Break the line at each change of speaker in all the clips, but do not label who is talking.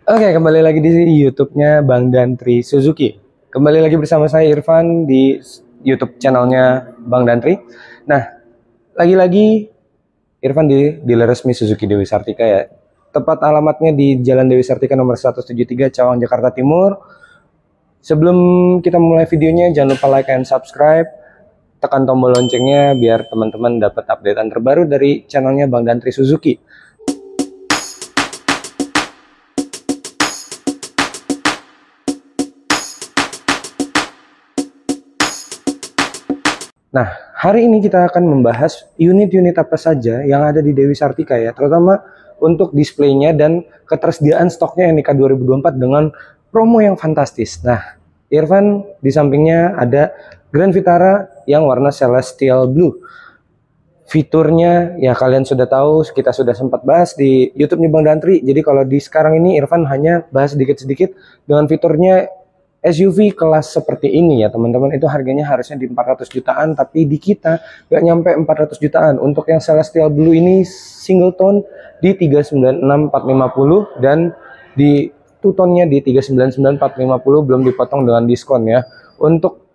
Oke, kembali lagi di YouTube-nya Bang Dantri Suzuki. Kembali lagi bersama saya Irfan di YouTube channelnya Bang Dantri. Nah, lagi-lagi Irfan di dealer resmi Suzuki Dewi Sartika ya. Tepat alamatnya di Jalan Dewi Sartika nomor 173 Cawang, Jakarta Timur. Sebelum kita mulai videonya, jangan lupa like and subscribe. Tekan tombol loncengnya biar teman-teman dapat updatean terbaru dari channelnya Bang Dantri Suzuki. Nah, hari ini kita akan membahas unit-unit apa saja yang ada di Dewi Sartika ya, terutama untuk displaynya dan ketersediaan stoknya NIK 2024 dengan promo yang fantastis. Nah, Irfan di sampingnya ada Grand Vitara yang warna Celestial Blue. Fiturnya ya kalian sudah tahu, kita sudah sempat bahas di YouTube-nya Bang Dantri. Jadi kalau di sekarang ini Irfan hanya bahas sedikit-sedikit dengan fiturnya SUV kelas seperti ini ya teman-teman. Itu harganya harusnya di 400 jutaan, tapi di kita nggak nyampe 400 jutaan. Untuk yang Celestial Blue ini single tone di 396.450 dan di two tone-nya di 399.450 belum dipotong dengan diskon ya. Untuk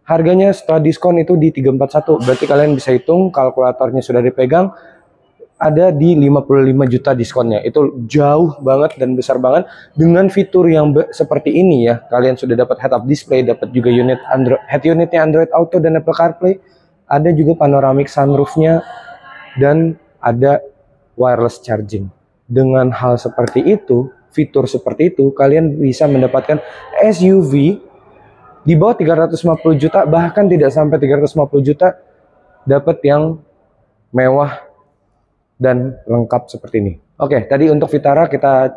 harganya setelah diskon itu di 341. Berarti kalian bisa hitung, kalkulatornya sudah dipegang, ada di 55 juta diskonnya. Itu jauh banget dan besar banget dengan fitur yang seperti ini ya. Kalian sudah dapat head up display, dapat juga unit Android, head unitnya Android Auto dan Apple CarPlay. Ada juga panoramic sunroofnya dan ada wireless charging. Dengan hal seperti itu, fitur seperti itu, kalian bisa mendapatkan SUV di bawah 350 juta, bahkan tidak sampai 350 juta, dapat yang mewah dan lengkap seperti ini. Oke, tadi untuk Vitara kita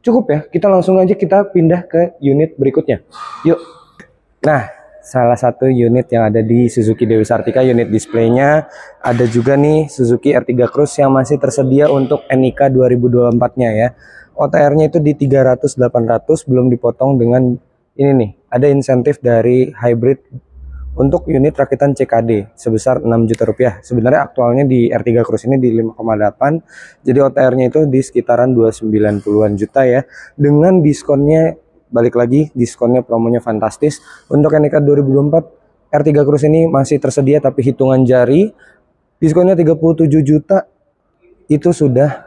cukup ya. Kita langsung aja kita pindah ke unit berikutnya. Yuk. Nah, salah satu unit yang ada di Suzuki Dewi Sartika, unit displaynya ada juga nih Suzuki R3 Cruise yang masih tersedia untuk NIK 2024-nya ya. OTR-nya itu di 300-800 belum dipotong dengan ini nih. Ada insentif dari hybrid untuk unit rakitan CKD sebesar 6 juta rupiah. Sebenarnya aktualnya di R3 Cruise ini di 5,8. Jadi OTR-nya itu di sekitaran 290-an juta ya. Dengan diskonnya, balik lagi, diskonnya promonya fantastis. Untuk NIK 2024, R3 Cruise ini masih tersedia tapi hitungan jari. Diskonnya 37 juta. Itu sudah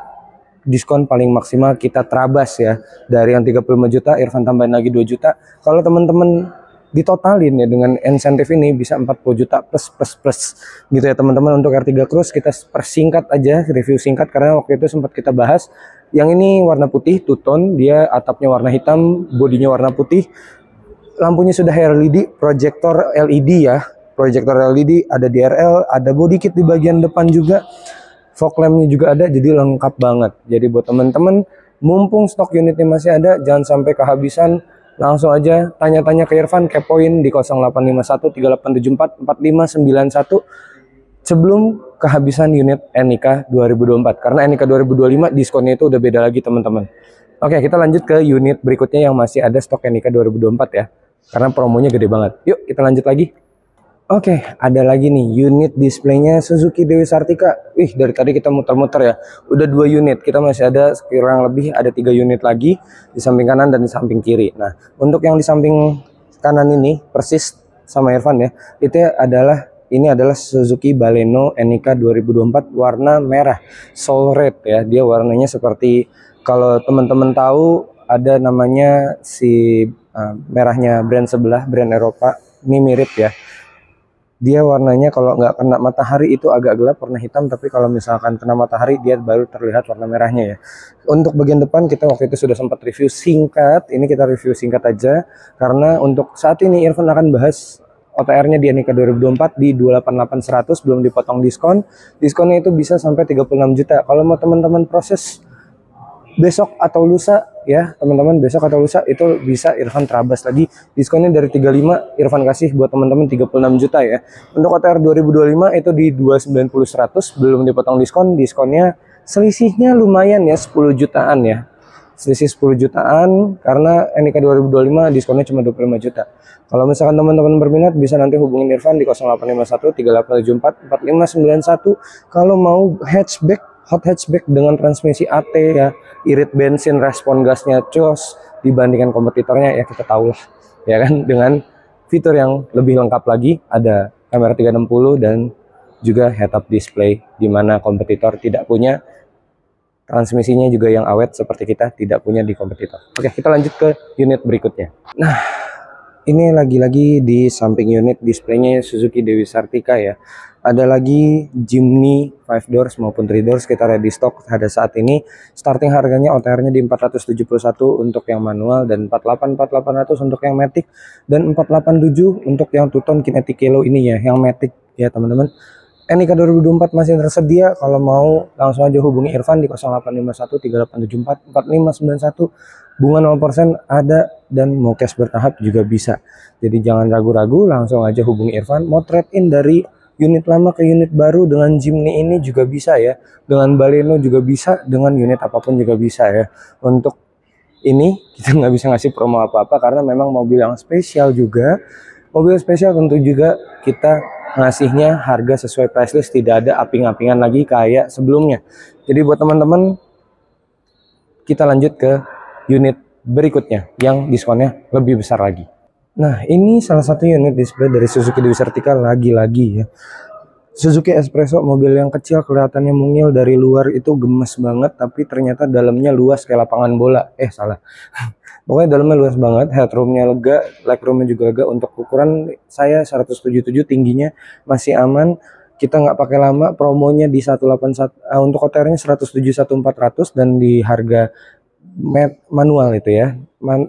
diskon paling maksimal kita terabas ya. Dari yang 35 juta, Irfan tambahin lagi 2 juta. Kalau teman-teman ditotalin ya dengan insentif ini bisa 40 juta plus gitu ya teman-teman. Untuk R3 Cruise kita persingkat aja, review singkat karena waktu itu sempat kita bahas. Yang ini warna putih, two tone, dia atapnya warna hitam, bodinya warna putih. Lampunya sudah LED, proyektor LED ya. Proyektor LED, ada DRL, ada body kit di bagian depan juga. Fog lampnya juga ada, jadi lengkap banget. Jadi buat teman-teman, mumpung stok unitnya masih ada, jangan sampai kehabisan. Langsung aja tanya-tanya ke Irfan, kepoin di 0851 3874 4591 sebelum kehabisan unit NIK 2024. Karena NIK 2025 diskonnya itu udah beda lagi teman-teman. Oke, kita lanjut ke unit berikutnya yang masih ada stok NIK 2024 ya. Karena promonya gede banget. Yuk kita lanjut lagi. Oke, ada lagi nih unit displaynya Suzuki Dewi Sartika. Wih, dari tadi kita muter-muter ya. Udah 2 unit, kita masih ada kurang lebih ada 3 unit lagi di samping kanan dan di samping kiri. Nah, untuk yang di samping kanan ini persis sama Irfan ya. Ini adalah Suzuki Baleno NIK 2024 warna merah Soul Red ya. Dia warnanya seperti kalau teman-teman tahu ada namanya si merahnya brand sebelah, brand Eropa. Ini mirip ya. Dia warnanya kalau nggak kena matahari itu agak gelap warna hitam, tapi kalau misalkan kena matahari dia baru terlihat warna merahnya ya. Untuk bagian depan kita waktu itu sudah sempat review singkat, ini kita review singkat aja karena untuk saat ini Irfan akan bahas OTR-nya di NIK 2024 di 288.100 belum dipotong diskon. Diskonnya itu bisa sampai 36 juta. Kalau mau teman-teman proses besok atau lusa ya teman-teman, besok atau lusa itu bisa Irfan terabas lagi diskonnya dari 35, Irfan kasih buat teman-teman 36 juta ya. Untuk OTR 2025 itu di 290.100 belum dipotong diskon. Diskonnya selisihnya lumayan ya, 10 jutaan ya, selisih 10 jutaan karena NIK 2025 diskonnya cuma 25 juta. Kalau misalkan teman-teman berminat bisa nanti hubungin Irfan di 0851 3874 4591. Kalau mau hatchback hot hatchback dengan transmisi AT ya, irit bensin, respon gasnya cos dibandingkan kompetitornya ya, kita tahu lah ya kan, dengan fitur yang lebih lengkap lagi, ada kamera 360 dan juga head up display, di mana kompetitor tidak punya. Transmisinya juga yang awet seperti kita tidak punya di kompetitor. Oke, kita lanjut ke unit berikutnya. Nah, ini lagi-lagi di samping unit displaynya Suzuki Dewi Sartika ya. Ada lagi Jimny 5 doors maupun 3 doors kita ready stock pada saat ini. Starting harganya OTR-nya di 471 untuk yang manual dan 48800 untuk yang matic dan 487 untuk yang two-tone kinetic yellow ini ya, yang matic ya teman-teman. NIK 2024 masih tersedia, kalau mau langsung aja hubungi Irfan di 0851 3874 4591. Bunga 0% ada dan mau cash bertahap juga bisa. Jadi jangan ragu-ragu, langsung aja hubungi Irfan. Mau trade in dari unit lama ke unit baru dengan Jimny ini juga bisa ya. Dengan Baleno juga bisa, dengan unit apapun juga bisa ya. Untuk ini kita nggak bisa ngasih promo apa-apa karena memang mobil yang spesial juga. Mobil spesial tentu juga kita ngasihnya harga sesuai price list, tidak ada aping-apingan lagi kayak sebelumnya. Jadi buat teman-teman, kita lanjut ke unit berikutnya yang diskonnya lebih besar lagi. Nah, ini salah satu unit display dari Suzuki Dewi Sartika lagi-lagi ya. Suzuki Espresso, mobil yang kecil kelihatannya mungil dari luar itu gemes banget, tapi ternyata dalamnya luas kayak lapangan bola. Salah. Pokoknya dalamnya luas banget, headroomnya lega, legroomnya juga lega. Untuk ukuran saya 177, tingginya masih aman. Kita nggak pakai lama, promonya di 181, untuk OTR-nya 171.400 dan di harga manual itu ya.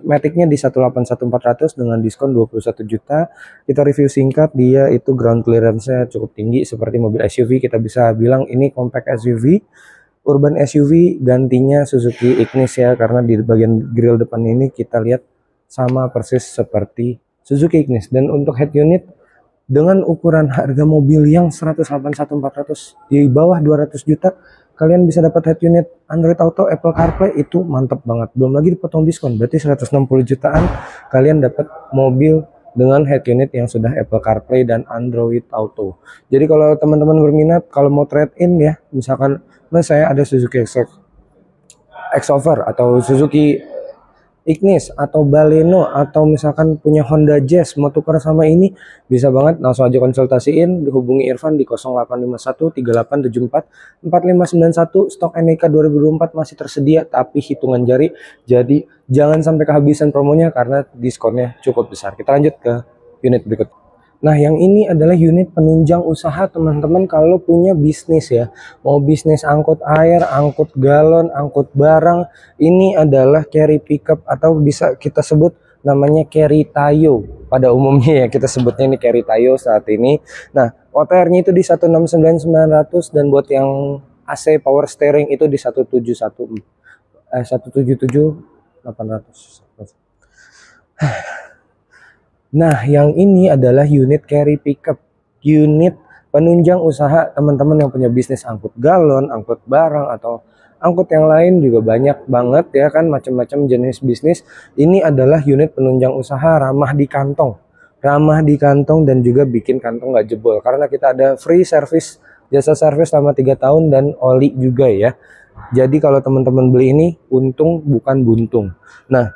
Matic-nya di 181.400 dengan diskon 21 juta. Kita review singkat, dia itu ground clearance-nya cukup tinggi seperti mobil SUV. Kita bisa bilang ini compact SUV, urban SUV, gantinya Suzuki Ignis ya, karena di bagian grill depan ini kita lihat sama persis seperti Suzuki Ignis. Dan untuk head unit dengan ukuran harga mobil yang 181.400 di bawah 200 juta, kalian bisa dapat head unit Android Auto, Apple CarPlay, itu mantap banget. Belum lagi dipotong diskon, berarti 160 jutaan kalian dapat mobil dengan head unit yang sudah Apple CarPlay dan Android Auto. Jadi kalau teman-teman berminat, kalau mau trade in ya, misalkan saya ada Suzuki X-Over atau Suzuki Ignis atau Baleno, atau misalkan punya Honda Jazz mau tukar sama ini, bisa banget langsung aja konsultasiin, dihubungi Irfan di 0851 3874 4591. Stok NIK 2024 masih tersedia tapi hitungan jari, jadi jangan sampai kehabisan promonya karena diskonnya cukup besar. Kita lanjut ke unit berikut. Nah, yang ini adalah unit penunjang usaha teman-teman kalau punya bisnis ya. Mau bisnis angkut air, angkut galon, angkut barang. Ini adalah carry pickup atau bisa kita sebut namanya carry tayo. Pada umumnya ya kita sebutnya ini carry tayo saat ini. Nah, OTR-nya itu di 169.900 dan buat yang AC power steering itu di 177.800. Nah, yang ini adalah unit carry pickup, unit penunjang usaha teman-teman yang punya bisnis angkut galon, angkut barang, atau angkut yang lain juga banyak banget ya kan, macam-macam jenis bisnis. Ini adalah unit penunjang usaha ramah di kantong, dan juga bikin kantong nggak jebol karena kita ada free service, jasa service selama 3 tahun dan oli juga ya. Jadi kalau teman-teman beli ini untung bukan buntung. Nah,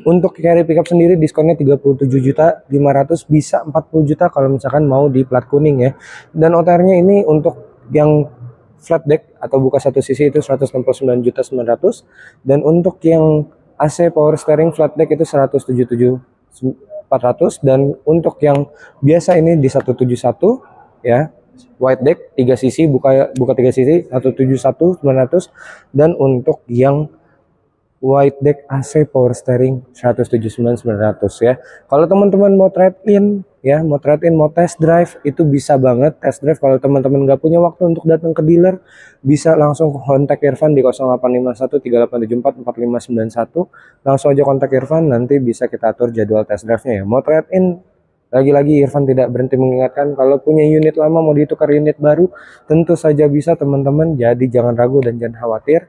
untuk carry pickup sendiri diskonnya 37.500.000, bisa 40 juta kalau misalkan mau di plat kuning ya. Dan OTR-nya ini untuk yang flat deck atau buka satu sisi itu 169.900.000, dan untuk yang AC power steering flat deck itu 177.400, dan untuk yang biasa ini di 171 ya. White deck 3 sisi, buka 3 sisi 171.900, dan untuk yang white deck AC power steering 179.900 ya. Kalau teman-teman mau trade in ya, mau test drive, itu bisa banget test drive. Kalau teman-teman nggak punya waktu untuk datang ke dealer, bisa langsung kontak Irfan di 0851 3874 4591. Langsung aja kontak Irfan, nanti bisa kita atur jadwal test drive-nya ya. Mau trade in, lagi-lagi Irfan tidak berhenti mengingatkan, kalau punya unit lama mau ditukar unit baru, tentu saja bisa teman-teman. Jadi jangan ragu dan jangan khawatir.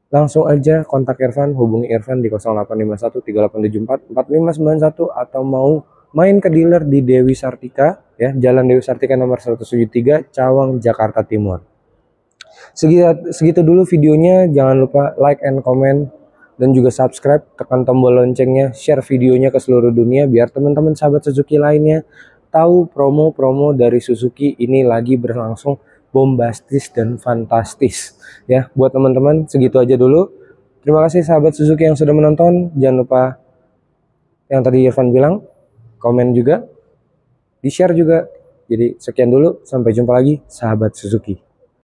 Langsung aja kontak Irfan, hubungi Irfan di 0851 3874 4591, atau mau main ke dealer di Dewi Sartika ya, Jalan Dewi Sartika nomor 173, Cawang, Jakarta Timur. Segitu dulu videonya. Jangan lupa like and comment dan juga subscribe, tekan tombol loncengnya, share videonya ke seluruh dunia biar teman-teman sahabat Suzuki lainnya tahu promo-promo dari Suzuki ini lagi berlangsung bombastis dan fantastis ya. Buat teman-teman segitu aja dulu. Terima kasih sahabat Suzuki yang sudah menonton. Jangan lupa yang tadi Irfan bilang, komen juga, di-share juga. Jadi sekian dulu, sampai jumpa lagi sahabat Suzuki.